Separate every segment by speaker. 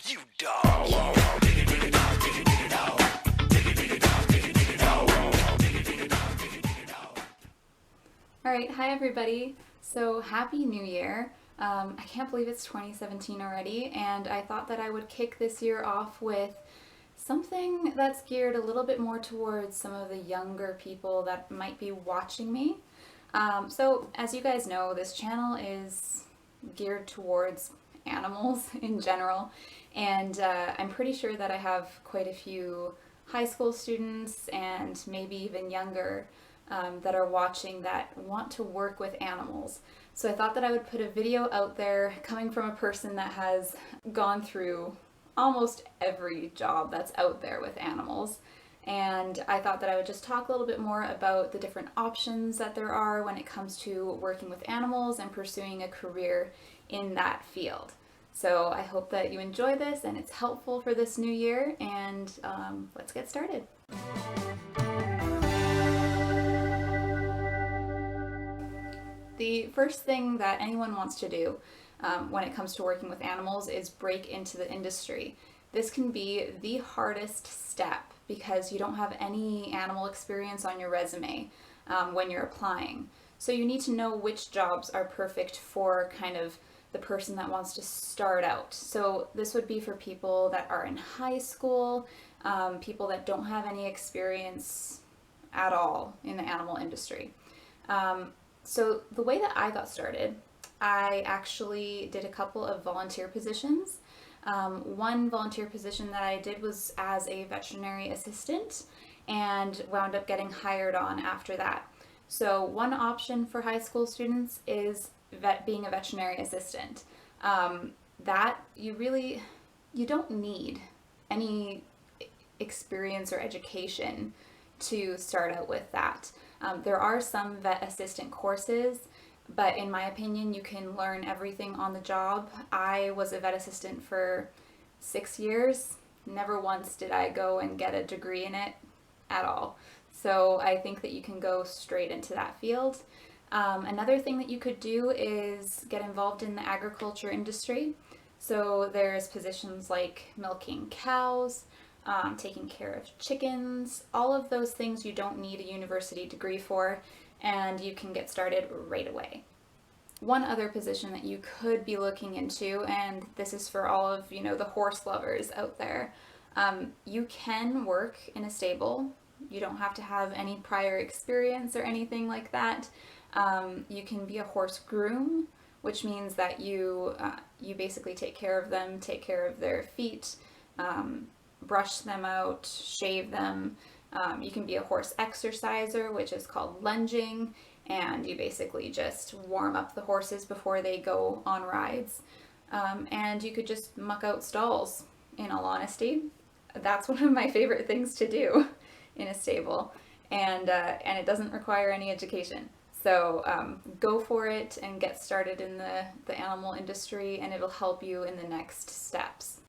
Speaker 1: You dog.
Speaker 2: Alright, hi everybody. So happy new year. I can't believe it's 2017 already, and I thought that I would kick this year off with something that's geared a little bit more towards some of the younger people that might be watching me. So as you guys know, this channel is geared towards animals in general, and I'm pretty sure that I have quite a few high school students and maybe even younger that are watching that want to work with animals. So I thought that I would put a video out there coming from a person that has gone through almost every job that's out there with animals. And I thought that I would just talk a little bit more about the different options that there are when it comes to working with animals and pursuing a career in that field. So I hope that you enjoy this and it's helpful for this new year, and let's get started. The first thing that anyone wants to do when it comes to working with animals is break into the industry. This can be the hardest step because you don't have any animal experience on your resume when you're applying. So you need to know which jobs are perfect for kind of the person that wants to start out. So this would be for people that are in high school, people that don't have any experience at all in the animal industry. So the way that I got started, I actually did a couple of volunteer positions. One volunteer position that I did was as a veterinary assistant and wound up getting hired on after that. So one option for high school students is being a veterinary assistant. That you don't need any experience or education to start out with that. There are some vet assistant courses, but in my opinion, you can learn everything on the job. I was a vet assistant for 6 years. Never once did I go and get a degree in it at all. So I think that you can go straight into that field. Another thing that you could do is get involved in the agriculture industry. So there's positions like milking cows, taking care of chickens, all of those things you don't need a university degree for, and you can get started right away. One other position that you could be looking into, and this is for all of the horse lovers out there, you can work in a stable. You don't have to have any prior experience or anything like that. You can be a horse groom, which means that you basically take care of them, take care of their feet, brush them out, shave them. You can be a horse exerciser, which is called lunging, and you basically just warm up the horses before they go on rides. And you could just muck out stalls, in all honesty. That's one of my favorite things to do in a stable, and it doesn't require any education. So go for it and get started in the animal industry, and it'll help you in the next steps.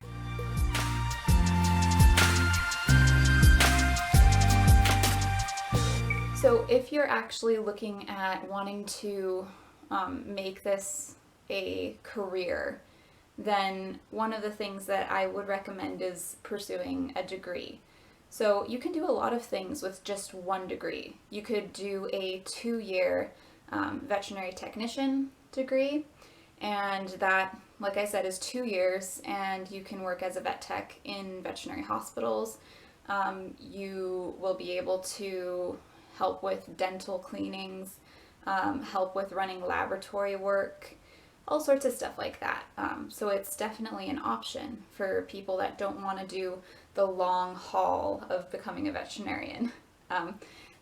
Speaker 2: So if you're actually looking at wanting to make this a career, then one of the things that I would recommend is pursuing a degree. So you can do a lot of things with just one degree. You could do a 2-year veterinary technician degree, and that, like I said, is 2 years, and you can work as a vet tech in veterinary hospitals. You will be able to help with dental cleanings, help with running laboratory work, all sorts of stuff like that. So it's definitely an option for people that don't want to do the long haul of becoming a veterinarian.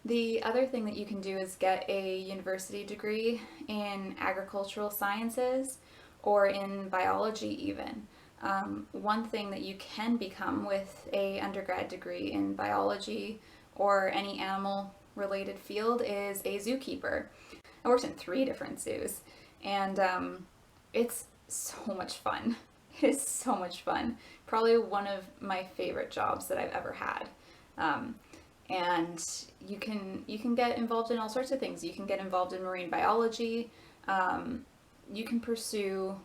Speaker 2: The other thing that you can do is get a university degree in agricultural sciences or in biology even. One thing that you can become with a undergrad degree in biology or any animal related field is a zookeeper. I worked in 3 different zoos, and it's so much fun. It is so much fun. Probably one of my favorite jobs that I've ever had. And you can get involved in all sorts of things. You can get involved in marine biology. You can pursue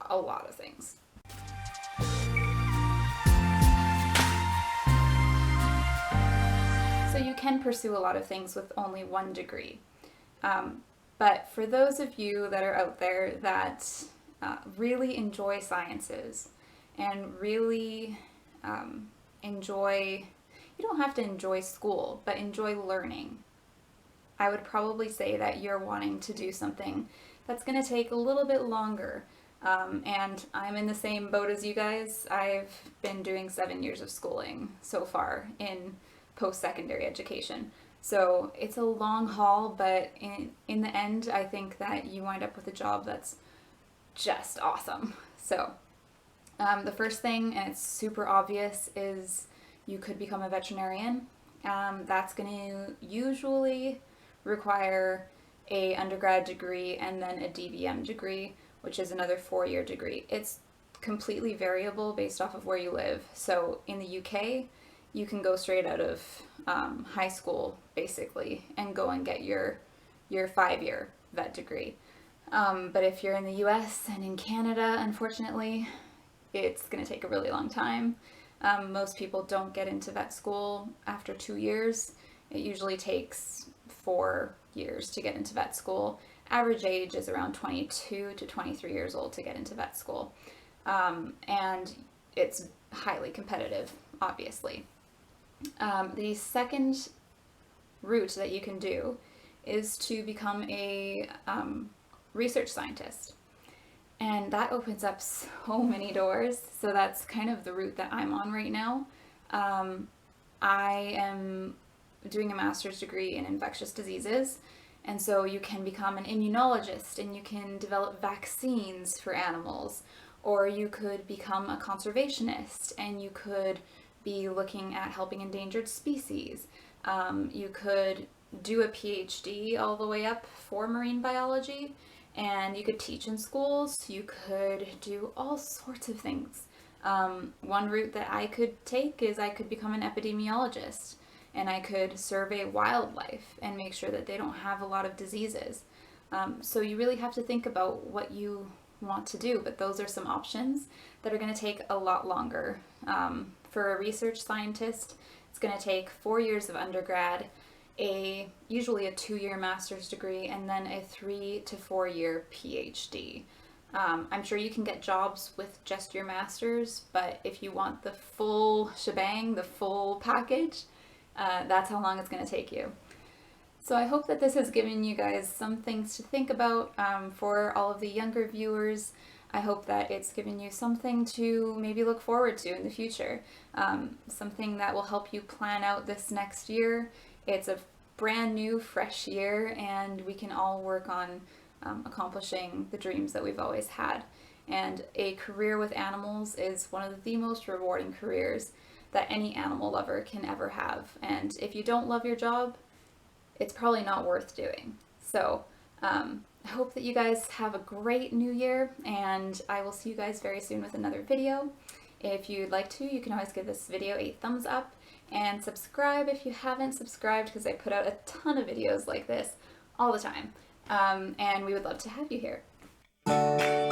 Speaker 2: a lot of things. can pursue a lot of things with only one degree. But for those of you that are out there that really enjoy sciences and really enjoy, you don't have to enjoy school, but enjoy learning, I would probably say that you're wanting to do something that's going to take a little bit longer. And I'm in the same boat as you guys. I've been doing 7 years of schooling so far in post-secondary education. So it's a long haul, but in the end, I think that you wind up with a job that's just awesome. So the first thing, and it's super obvious, is you could become a veterinarian. That's going to usually require a undergrad degree and then a DVM degree, which is another 4-year degree. It's completely variable based off of where you live. So in the UK, you can go straight out of high school, basically, and go and get your 5-year vet degree. But if you're in the US and in Canada, unfortunately, it's going to take a really long time. Most people don't get into vet school after 2 years. It usually takes 4 years to get into vet school. Average age is around 22 to 23 years old to get into vet school. And it's highly competitive, obviously. The second route that you can do is to become a research scientist. And that opens up so many doors. So that's kind of the route that I'm on right now. I am doing a master's degree in infectious diseases. And so you can become an immunologist and you can develop vaccines for animals. Or you could become a conservationist and you could be looking at helping endangered species. You could do a PhD all the way up for marine biology, and you could teach in schools. You could do all sorts of things. One route that I could take is I could become an epidemiologist, and I could survey wildlife and make sure that they don't have a lot of diseases. So you really have to think about what you want to do, but those are some options that are going to take a lot longer. For a research scientist, it's going to take 4 years of undergrad, usually a 2-year master's degree, and then a 3 to 4 year PhD. I'm sure you can get jobs with just your master's, but if you want the full shebang, the full package, that's how long it's going to take you. So I hope that this has given you guys some things to think about. For all of the younger viewers, I hope that it's given you something to maybe look forward to in the future. Something that will help you plan out this next year. It's a brand new, fresh year, and we can all work on accomplishing the dreams that we've always had. And a career with animals is one of the most rewarding careers that any animal lover can ever have. And if you don't love your job, it's probably not worth doing. So I hope that you guys have a great new year, and I will see you guys very soon with another video. If you'd like to, you can always give this video a thumbs up and subscribe if you haven't subscribed, because I put out a ton of videos like this all the time. And we would love to have you here.